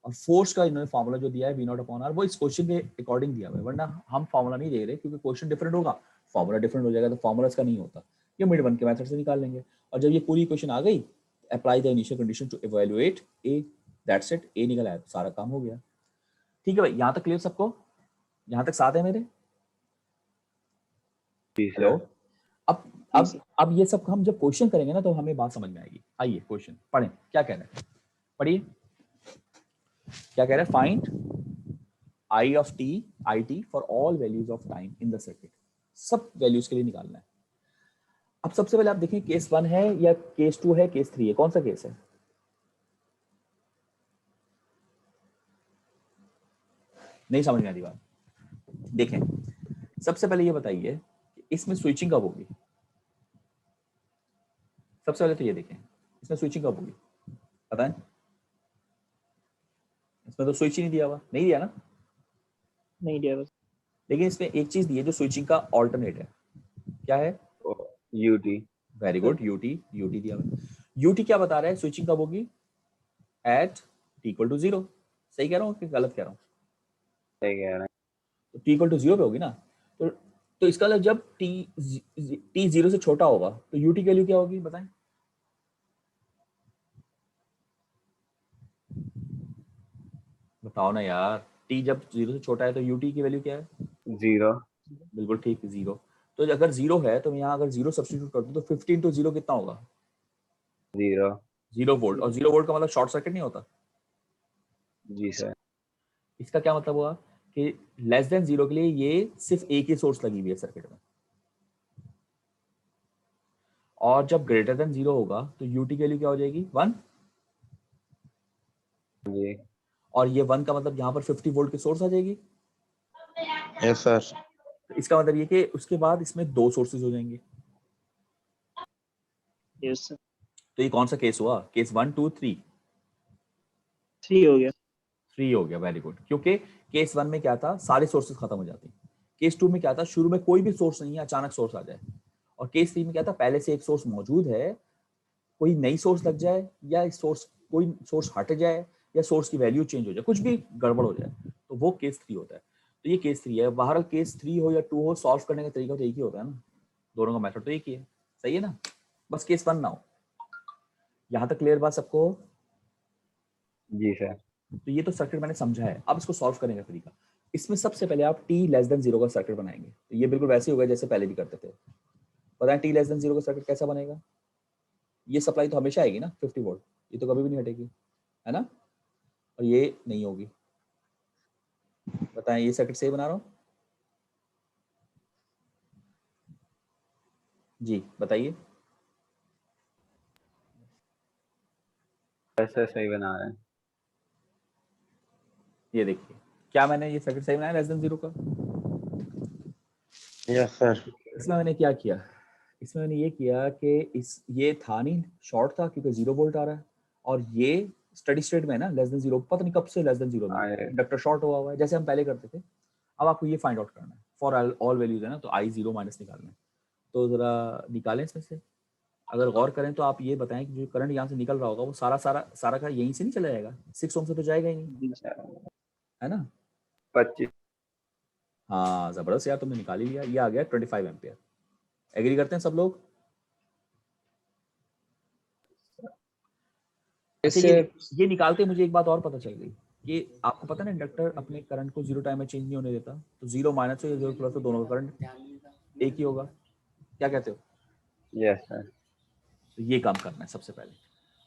और फोर्स का इन्होंने फार्मूला जो दिया है वी नॉट अपॉन आर, वो इस क्वेश्चन के अकॉर्डिंग दिया हुआ है, वरना हम फार्मूला नहीं दे रहे क्योंकि क्वेश्चन डिफरेंट होगा, फार्मूला डिफरेंट हो जाएगा, तो फार्मूला इसका नहीं होता। ये मिड वन के मेथड से निकाल लेंगे। और जब ये पूरी इक्वेशन आ गई, apply the initial condition to evaluate A, that's it. A निकल आया तो सारा काम हो गया। ठीक है भाई, यहाँ तक क्लियर सबको? यहाँ तक साथ है मेरे? हेलो। अब ये सब हम जब क्वेश्चन करेंगे ना तो हमें बात समझ में आएगी। आइए क्वेश्चन पढ़ें, क्या कह रहे हैं, पढ़िए क्या कह रहे हैं। Find I of T I T for all values of time in the circuit. सब वैल्यूज के लिए निकालना है। अब सबसे पहले आप देखें केस 1 है या केस 2 है, केस 3 है, कौन सा केस है? नहीं समझ में आ रही बात? देखें सबसे पहले ये बताइए कि इसमें स्विचिंग कब होगी। सबसे पहले तो ये देखें इसमें स्विचिंग कब होगी, पता है? इसमें तो स्विच ही नहीं दिया हुआ, नहीं दिया ना? नहीं दिया बस। लेकिन इसमें एक चीज दी है जो स्विचिंग का ऑल्टरनेट है। क्या है? UT. Very good, UT. UT दिया हुआ। यूटी क्या बता रहा है, स्विचिंग कब होगी? At T equal to 0। सही कह रहा हूँ कि गलत कह रहा हूँ? सही कह रहे हैं। तो टी इक्वल टू 0 पे होगी ना। तो इसका मतलब जब टी 0 से छोटा होगा तो यूटी की वैल्यू क्या होगी बताएं? बताओ ना यार, टी जब 0 से छोटा है तो यूटी की वैल्यू क्या है? 0। बिल्कुल ठीक, 0। तो अगर 0 है तो यहाँ अगर 0 सब्स्टिट्यूट कर दो तो 15 इंटू 0 कितना होगा? 0 वोल्ट। और 0 वोल्ट का मतलब शॉर्ट सर्किट नहीं होता? जी सर। इसका क्या मतलब हुआ कि लेस देन 0 के लिए ये सिर्फ एक ही सोर्स लगी हुई है सर्किट में, और जब ग्रेटर देन 0 होगा तो यूटी की वैल्यू क्या हो जाएगी? 1। जी। और ये 1 का मतलब यहाँ पर 50 वोल्ट की सोर्स आ जाएगी। Yes sir. तो इसका मतलब ये कि उसके बाद इसमें 2 सोर्सेज हो जाएंगे। Yes sir. तो ये कौन सा केस हुआ? केस 1 2 3 3 हो गया। 3 हो गया। Very good. क्योंकि केस 1 में क्या था, सारे सोर्सेज खत्म हो जाते हैं। केस 2 में क्या था, शुरू में कोई भी सोर्स नहीं है, अचानक सोर्स आ जाए। और केस 3 में क्या था, पहले से एक सोर्स मौजूद है, कोई नई सोर्स लग जाए या सोर्स कोई सोर्स हट जाए या सोर्स की वैल्यू चेंज हो जाए, कुछ भी गड़बड़ हो जाए, तो वो केस 3 होता है। तो ये केस 3 है। बहरहाल केस 3 हो या 2 हो, सॉल्व करने का तरीका तो एक ही होता है ना, दोनों का मेथड तो एक ही है। सही है ना? बस केस 1 ना हो। यहाँ तक क्लियर बात सबको? जी सर। तो ये तो सर्किट मैंने समझा है। अब इसको सॉल्व करने का तरीका, इसमें सबसे पहले आप t लेस देन 0 का सर्किट बनाएंगे। तो ये बिल्कुल वैसे ही होगा जैसे पहले भी करते थे। पता है t लेस देन 0 का सर्किट कैसा बनेगा? ये सप्लाई तो हमेशा आएगी ना 50 वोल्ट, ये तो कभी भी नहीं हटेगी, है ना? और ये नहीं होगी। बताएं ये सर्किट सही बना रहा हूँ? जी बताइए। ऐसा सही बना रहे हैं। ये देखिए, क्या मैंने ये सर्किट सही बनाया लेस देन 0 का? Yes sir. इसमें मैंने क्या किया, इसमें मैंने ये किया कि ये था नहीं, शॉर्ट था क्योंकि 0 वोल्ट आ रहा है, और ये स्टडी स्टेट में है ना लेस देन 0, पता नहीं कब से लेस देन 0 में इंडक्टर शॉर्ट हुआ है जैसे हम पहले करते थे। अब आपको ये फाइंड आउट करना है फॉर ऑल वैल्यूज है ना, तो I0 माइनस निकालना है। तो जरा निकालें इसमें से, अगर गौर करें तो आप ये बताएं कि जो करंट यहाँ से निकल रहा होगा वो सारा का यहीं से नहीं चला जाएगा, 6 ओम से तो जाएगा ही नहीं, जी सर। है ना? 25। हाँ जबरदस्त यार, तुमने निकाल ही लिया। ये आ गया 25 एम्पियर। एग्री करते हैं सब लोग? अच्छा, ये निकालते ही मुझे एक बात और पता चल गई कि आपको पता है ना इंडक्टर अपने करंट को 0 टाइम में चेंज नहीं होने देता, तो 0 माइनस हो या 0 प्लस हो, दोनों का करंट एक ही होगा। क्या कहते हो? Yes sir. तो ये काम करना है सबसे पहले।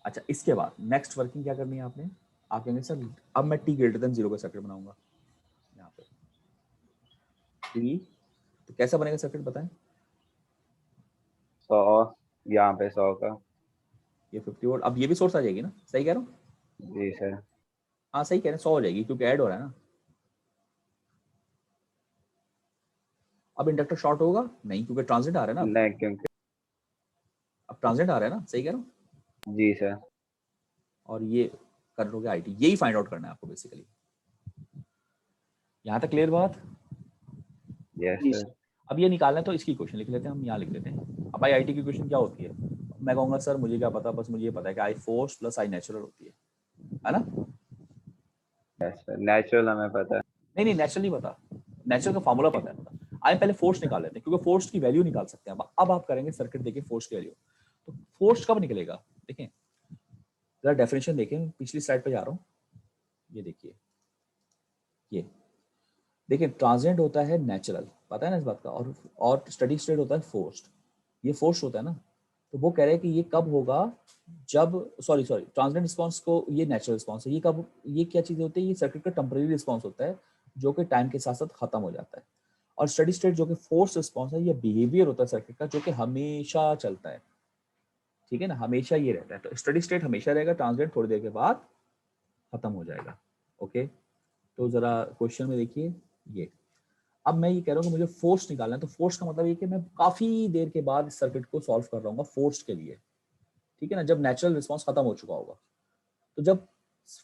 अच्छा, इसके बाद नेक्स्ट वर्किंग क्या करनी है आपने? आप कहेंगे सर अब मैं t ग्रेटर देन 0 का सर्किट बनाऊंगा यहाँ पे। t, तो कैसा बनेगा सर्किट बताएं? 100, यहाँ पे 100 का। ये 50 वोल्ट, अब ये भी सोर्स आ जाएगी ना, सही कह रहा हूँ? जी सर। हाँ सही कह रहे हैं, 100 हो जाएगी क्योंकि ऐड हो रहा है ना। अब इंडक्टर शॉर्ट होगा नहीं क्योंकि ट्रांजिट आ रहा है ना। नहीं, क्योंकि अब ट्रांजिट आ रहा है ना, सही कह रहा हूँ? जी सर। और ये करंट हो गया IT, यही फाइंड आउट करना है आपको बेसिकली। यहाँ तक क्लियर बात? यस जी सर। अब ये निकालना है तो इसकी क्वेश्चन लिख लेते हैं हम, यहाँ लिख लेते हैं। अब आई IT की क्वेश्चन क्या होती है? मैं कहूँगा सर मुझे क्या पता, बस मुझे ये पता है कि I force plus I natural होती है ना? यस सर, नेचुरल हमें पता है। नहीं नेचुरल नहीं पता, नेचुरल का फॉर्मूला पता है। आइए पहले फोर्स निकाल लेते हैं क्योंकि फोर्स की वैल्यू निकाल सकते हैं। अब आप करेंगे सर्किट देखिए फोर्स की वैल्यू, तो फोर्स कब निकलेगा देखें जरा, डेफिनेशन देखें, पिछली स्लाइड पे जा रहा हूँ। ये देखिए, ये देखिए ट्रांजिएंट होता है नेचुरल, पता है ना इस बात का, और स्टेडी स्टेट होता है फोर्स्ड। ये फोर्स्ड होता है ना, तो वो कह रहे हैं कि ये कब होगा जब, सॉरी ट्रांजिएंट रिस्पांस को, ये नेचुरल रिस्पांस है, ये कब, ये क्या चीज़ होती है? ये सर्किट का टेम्परेरी रिस्पांस होता है जो कि टाइम के साथ साथ खत्म हो जाता है। और स्टेडी स्टेट जो कि फोर्स रिस्पांस है, ये बिहेवियर होता है सर्किट का जो कि हमेशा चलता है, ठीक है ना, हमेशा ये रहता है। तो स्टेडी स्टेट हमेशा रहेगा, ट्रांजिएंट थोड़ी देर के बाद खत्म हो जाएगा। ओके, तो जरा क्वेश्चन में देखिए ये। अब मैं ये कह रहा हूँ कि मुझे फोर्स निकालना है, तो फोर्स का मतलब ये कि मैं काफी देर के बाद इस सर्किट को सॉल्व कर रहा हूँ फोर्स के लिए, ठीक है ना, जब नेचुरल रिस्पांस खत्म हो चुका होगा। तो जब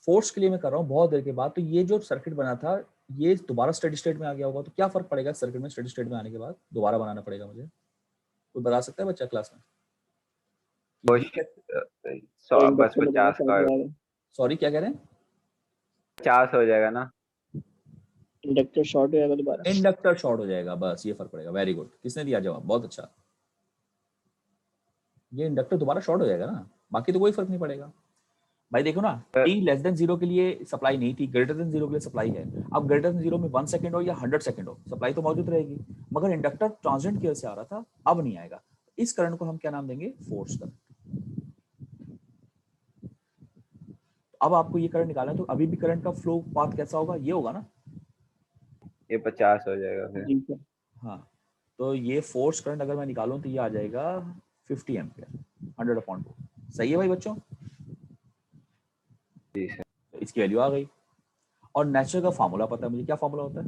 फोर्स के लिए मैं कर रहा हूँ बहुत देर के बाद, तो ये जो सर्किट बना था ये दोबारा स्टेडी स्टेट में आ गया होगा। तो क्या फर्क पड़ेगा सर्किट में स्टेडी स्टेट में आने के बाद? दोबारा बनाना पड़ेगा मुझे। कोई बता सकता है बच्चा क्लास में? बस 50 का। सॉरी क्या कह रहे हैं? 50 हो जाएगा ना। इंडक्टर शॉर्ट हो जाएगा दोबारा। इंडक्टर शॉर्ट हो जाएगा, बस ये फर्क पड़ेगा। वेरी गुड, किसने दिया जवाब, बहुत अच्छा। ये इंडक्टर दोबारा शॉर्ट हो जाएगा ना, बाकी तो कोई फर्क नहीं पड़ेगा। भाई देखो ना, t लेस देन 0 के लिए सप्लाई नहीं थी, ग्रेटर देन 0 के लिए सप्लाई है। अब ग्रेटर देन 0 में 1 सेकंड हो या 100 सेकंड हो, सप्लाई तो मौजूद रहेगी। मगर इंडक्टर ट्रांजिएंट की वजह से आ रहा था, अब नहीं आएगा। इस करंट को हम क्या नाम देंगे? Force current. अब आपको ये करंट निकालना है, तो अभी भी करंट का फ्लो पाथ कैसा होगा? ये होगा ना, ये 50 हो जाएगा फिर। जी सर। हाँ, तो ये फोर्स करंट अगर मैं निकालूं तो ये आ जाएगा 50 एम्पियर 100/2। सही है भाई बच्चों? जी सर। तो इसकी वैल्यू आ गई। और नेचुरल का फार्मूला पता है मुझे, क्या फार्मूला होता है?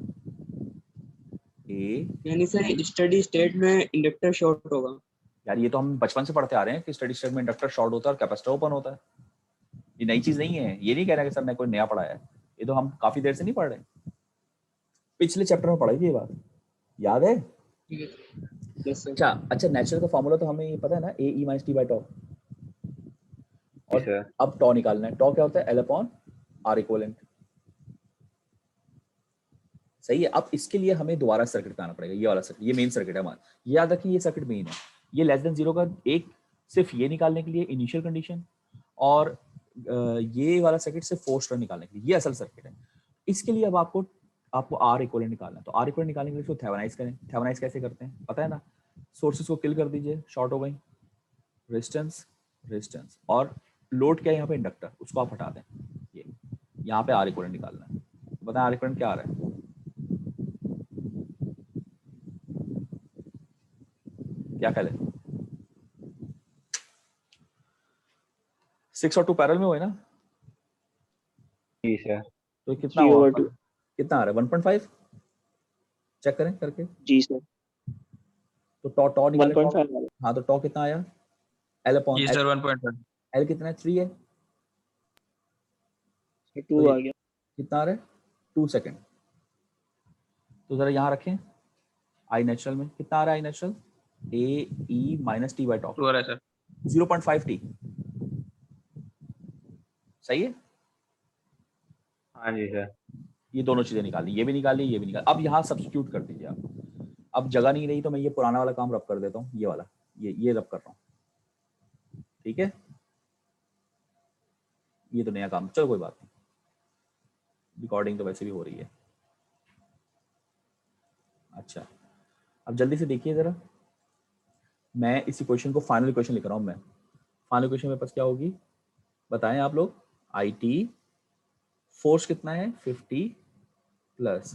ए, यानी सर स्टडी स्टेट में इंडक्टर शॉर्ट होगा। यार ये तो हम बचपन से पढ़ते आ रहे हैं कि स्टेडी स्टेट में इंडक्टर शॉर्ट होता है और कैपेसिटर ओपन होता है। ये नई चीज नहीं है, ये नहीं कह रहा कि सर मैं कोई नया पढ़ाया है, ये तो हम काफी देर से नहीं पढ़ रहे, पिछले चैप्टर में पढ़ाई थी ये बात, याद है? Yes sir. अच्छा नेचुरल का फार्मूला तो हमें ये पता है ना, ए e minus t by tau. और सर। अब टॉ निकालना है। टॉ क्या होता है? L upon R equivalent. सही है। अब इसके लिए हमें दोबारा सर्किट पे आना पड़ेगा। ये वाला सर्किट, ये मेन सर्किट है हमारा, याद रखिए ये सर्किट मेन है। ये लेस देन 0 का एक सिर्फ ये निकालने के लिए इनिशियल कंडीशन, और ये वाला सर्किट सिर्फ फोर्स करंट निकालने के लिए, ये असल सर्किट है। इसके लिए अब आपको आर इक्विवेलेंट निकालना है। तो आर इक्विवेलेंट निकालने के लिए इसको थेवेनाइज करें। थेवेनाइज कैसे करते हैं पता है ना? सोर्सेज को किल कर दीजिए, शॉर्ट हो गई, रेजिस्टेंस और लोड क्या है यहाँ पे? इंडक्टर, उसको आप हटा दें। ये यहाँ पे आर इक्विवेलेंट निकालना है। तो बताएं आर इक्विवेलेंट क्या आ रहा है? क्या ख्याल है? 6 और 2 पैरेलल में हुए ना, जी सर। तो कितना 3 हुआ? over 2। कितना आ रहा है? 1.5। चेक करें करके। जी सर। तो टॉ निकालें। 1.5। हाँ, तो टॉ कितना आया? L upon Yes, sir, 1.1. L कितना है? 3 है। 2 आ गया। कितना आ रहा है? 2 सेकंड। तो जरा यहाँ रखें, आई नेचुरल में कितना आ रहा है? I natural A e minus t by tau. 2 आ रहा है सर। 0.5t सही है। हाँ जी सर। ये दोनों चीजें निकाली, ये भी निकाली, ये भी निकाली। अब यहाँ सब्स्टिट्यूट कर दीजिए आप। अब जगह नहीं रही तो मैं ये पुराना वाला काम रब कर देता हूँ, ये वाला, ये रब कर रहा हूँ, ठीक है। ये तो नया काम, चलो कोई बात नहीं, रिकॉर्डिंग तो वैसे भी हो रही है। अच्छा, अब जल्दी से देखिए जरा, मैं इसी क्वेश्चन को फाइनल क्वेश्चन लिख रहा हूँ। मैं फाइनल क्वेश्चन मेरे पास क्या होगी बताएं आप लोग। IT फोर्स कितना है 50 प्लस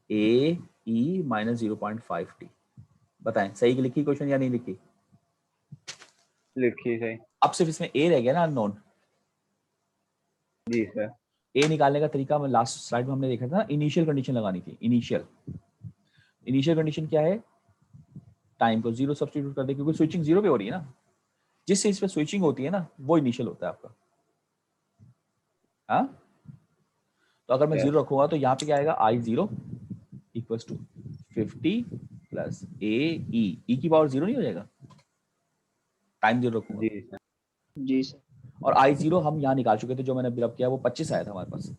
AE माइनस 0.5t, बताएं सही की लिखी क्वेश्चन या नहीं लिखी? लिखी सही। अब सिर्फ इसमें A रह गया ना अननोन। Ji sir. A निकालने का तरीका मैं लास्ट स्लाइड में हमने देखा था, इनिशियल कंडीशन लगानी थी। इनिशियल कंडीशन क्या है, टाइम को 0 सब्स्टिट्यूट कर दे, क्योंकि स्विचिंग 0 पे हो रही है ना। जिस चीज पे स्विचिंग होती है ना वो इनिशियल होता है आपका। हाँ, तो अगर मैं 0 रखूंगा तो यहाँ पे क्या आएगा, I0 equals to 50 plus AE, E की पावर 0 नहीं हो जाएगा, टाइम 0 रखूंगा। जी सर। जी सर। और I0 हम यहाँ निकाल चुके थे, जो मैंने बिल्ड किया वो 25 आया था हमारे पास,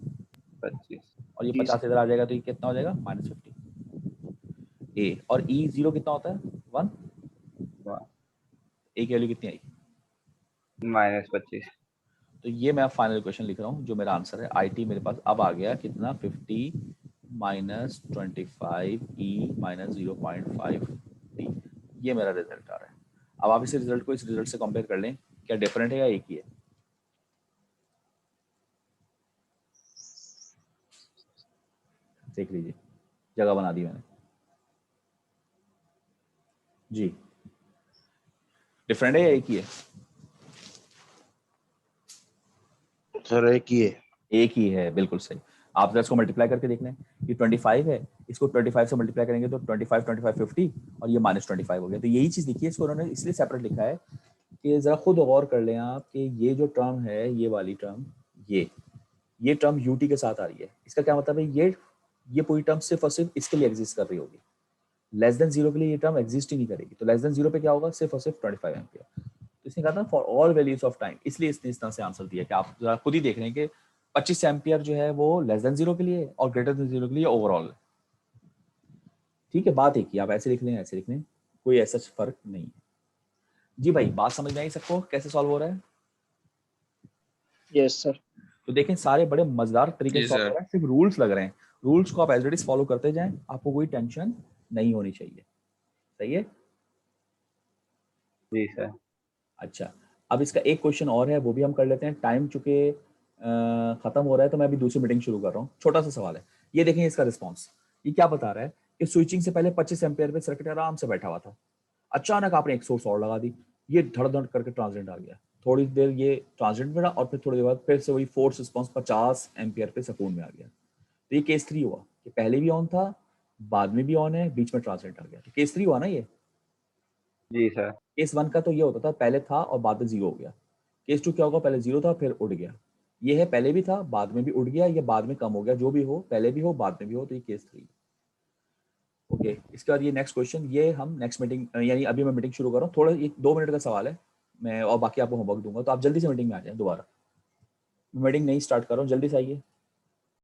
25, और ये जी 50 इधर आ जाएगा तो ये कितना हो जाएगा -50 A, और E0 कितना होता है 1, A की वैल्यू कितनी आई -25। तो ये मैं फाइनल क्वेश्चन लिख रहा हूँ, जो मेरा आंसर है। IT मेरे पास अब आ गया कितना, 50 माइनस 25 E माइनस 0.5t, ये मेरा रिजल्ट आ रहा है। अब आप इस रिजल्ट को इस रिजल्ट से कंपेयर कर लें, क्या डिफरेंट है या एक ही है? देख लीजिए, जगह बना दी मैंने जी, डिफरेंट है या एक ही है? सर एक ही है। एक ही है, बिल्कुल सही। आप जरा इसको मल्टीप्लाई करके देख लें, ये 25 है, इसको 25 से मल्टीप्लाई करेंगे तो 25 25 50, और ये -25 हो गया। तो यही चीज देखिए, इसको उन्होंने इसलिए सेपरेट लिखा है कि जरा खुद गौर कर लें आप कि ये जो टर्म है, ये वाली टर्म, ये टर्म UT के साथ आ रही है। इसका क्या मतलब है, ये पूरी टर्म सिर्फ और सिर्फ इसके लिए एग्जिस्ट कर रही होगी। लेस देन 0 के लिए ये टर्म एग्जिस्ट ही नहीं करेगी। तो लेस देन 0 पे क्या होगा, सिर्फ और सिर्फ 25 एम्पियर। तो इसने कहा था for all values of time, इसलिए इसने इस तरह से आंसर दिया कि आप जरा खुद ही देख रहे हैं कि 25 एम्पियर जो है वो लेस देन 0 के लिए और ग्रेटर देन 0 के लिए ओवरऑल। ठीक है, बात एक ही, आप ऐसे लिख लें ऐसे लिख लें, कोई ऐसा फर्क नहीं है। जी भाई, बात समझ में आई सबको कैसे सॉल्व हो रहा है? Yes sir. तो देखें, सारे बड़े मजेदार तरीके से जी सॉल्व हो सर। रहा है, सिर्फ रूल्स लग रहे हैं। रूल्स को आप एज इट इज फॉलो करते जाएं, आपको कोई टेंशन नहीं होनी चाहिए। सही है? जी सर। अच्छा, अब इसका एक क्वेश्चन और है, वो भी हम कर लेते हैं। टाइम चुके खत्म हो रहा है तो मैं अभी दूसरी मीटिंग शुरू कर रहा हूँ। छोटा सा सवाल है, ये देखें इसका रिस्पॉन्स। ये क्या बता रहा है कि स्विचिंग से पहले 25 एम्पियर पे सर्किट आराम से बैठा हुआ था, अचानक आपने एक सोर्स और लगा दी, ये धड़ धड़ करके ट्रांजिएंट आ गया, थोड़ी देर ये ट्रांजिएंट में रहा और फिर थोड़ी देर बाद फिर से वही फोर्स रिस्पॉन्स 50 एम्पियर पे सुकून में आ गया। तो ये केस 3 हुआ कि पहले भी ऑन था, बाद में भी ऑन है, बीच में ट्रांजिएंट आ गया। तो केस 3 हुआ ना ये। जी सर। केस 1 का तो ये होता था पहले था और बाद में 0 हो गया। केस 2 क्या होगा, पहले 0 था फिर उड़ गया। ये है पहले भी था बाद में भी उड़ गया, या बाद में कम हो गया, जो भी हो, पहले भी हो बाद में भी हो, तो ये केस 3। ओके, इसके बाद ये नेक्स्ट क्वेश्चन, ये हम नेक्स्ट मीटिंग, यानी अभी मैं मीटिंग शुरू कर रहा हूँ, थोड़ा 2 मिनट का सवाल है मैं, और बाकी आपको होमवर्क दूंगा, तो आप जल्दी से मीटिंग में आ जाएं दोबारा। मीटिंग नहीं स्टार्ट कर रहा हूँ, जल्दी से आइए।